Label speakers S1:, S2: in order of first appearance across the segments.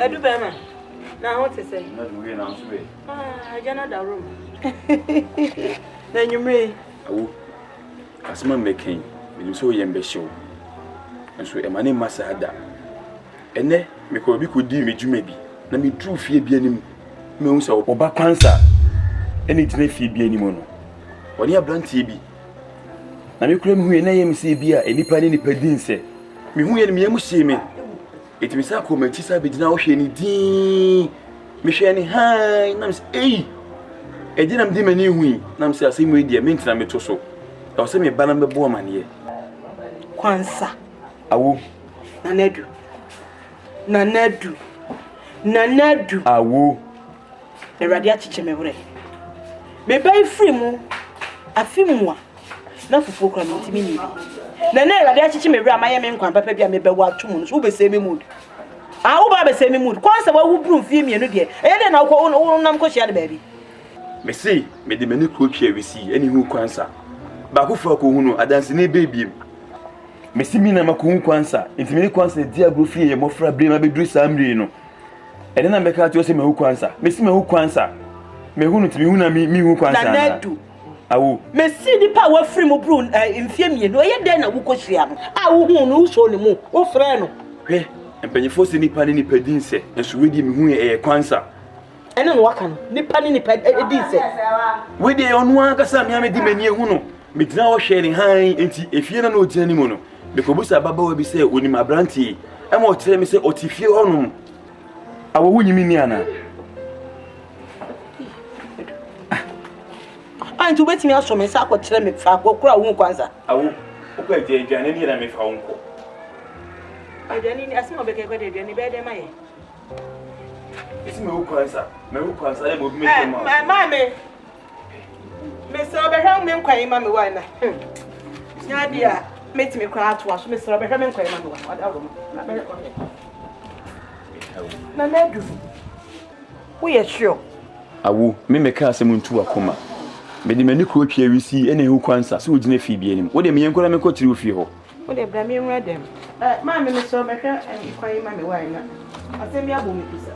S1: do better. Now what to say?
S2: Not we announce me.
S1: I cannot the room. Then you may.
S2: Oh, as man making, you so young show. And so a man must have that. And then, me could do me, you maybe. Let me true fear be any moons or back answer. Any fee be any mono. Or near blunt TB. Na me kura hu na yem se bia enipa ne nipa din se me hu ye me yem hye me etimi sa ko machi sa begina wo hwe ni din me hwe ni han na me se ejina mdi mani hu na me se asem we dia me ntina me to so o se me bana me bo mane
S1: Kwansa
S2: awu
S1: nanadu
S2: awu
S1: Erade achiche me wure me bai free mu afimu na fufu kra me ntimi ni na Erade achiche me wure amaye me nkwan papa bia me be wa twum no so be se me mood wo ba be se me mood kwansa wa wu bru fie mienu de de na wo nam ko hia de ba bi
S2: me se me de mani ko twa wisi ani hu kwansa ba ko fa ko hu no adanse ne baby me se mi na ma ko hu kwansa ntimi ni kwansa di agro fie ye mofra bre ma be dru samri no na me ka ti o se me hu kwansa me se me hu kwansa me hu no timi hu na mi hu kwansa
S1: na nadu
S2: awu
S1: me si di pa wa free mo bru mfie mienu o ye de na wo ko hia no wo hu no wo so ne mu wo frɛ no
S2: hwe empanyefo se nipa ne nipa din se enso we di me hu e kwansa
S1: ene no waka no nipa ne nipa din se
S2: we di onu aka sa me amedi mani ehu no me dina wo hwe ni han enti efie na no otia ni mu no me ko busa baba wa bi se onim abranti e ma o kire me se otifie honum awo wunyimi ni ana
S1: antu betimi aso me sa akotire me fa akokura hu kwanza
S2: awo okwa edwane ni na me fa wonko
S1: edwane ni asimo beke kwede edwane be de maye
S2: isi me hu kwanza le mo bi me so
S1: ma me so be hwan me nkwan ma me wa na nya dia metimi kwa ato aso me so be hwan me nkwan ma me wa adawo na nadu wo ye sure
S2: awo me meka asem ntu akoma me di mani ko twa wisi ene hu kwansa so ogina fi bi anim wo de me yenkora me ko tiri ofie ho
S1: wo de bra me nwra dem ma me so be hwan nkwan ma me wa na asem ya bo me pisa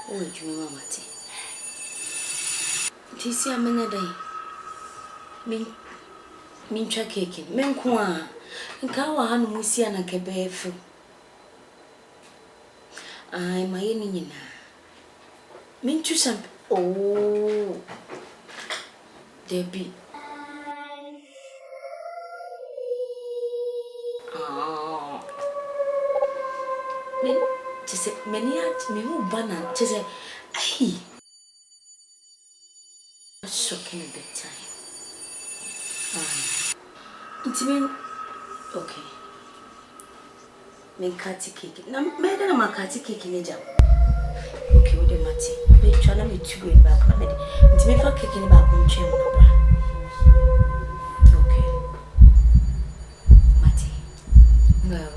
S3: Oh, you mamma. Tis a minute day. Mean cake, men qua, and cow a hand musiana cabe fu. I my enemy. Mean to some. Oh, there be. Ah, men, to say many at me who banner to say, ay, a shocking bedtime. It's mean, okay. Men catty cake. Now, made a macati cake in a jam. Okay, with the matty. They try to make 2 great back. It's me for kicking back on chair. Okay, Matty. Go away.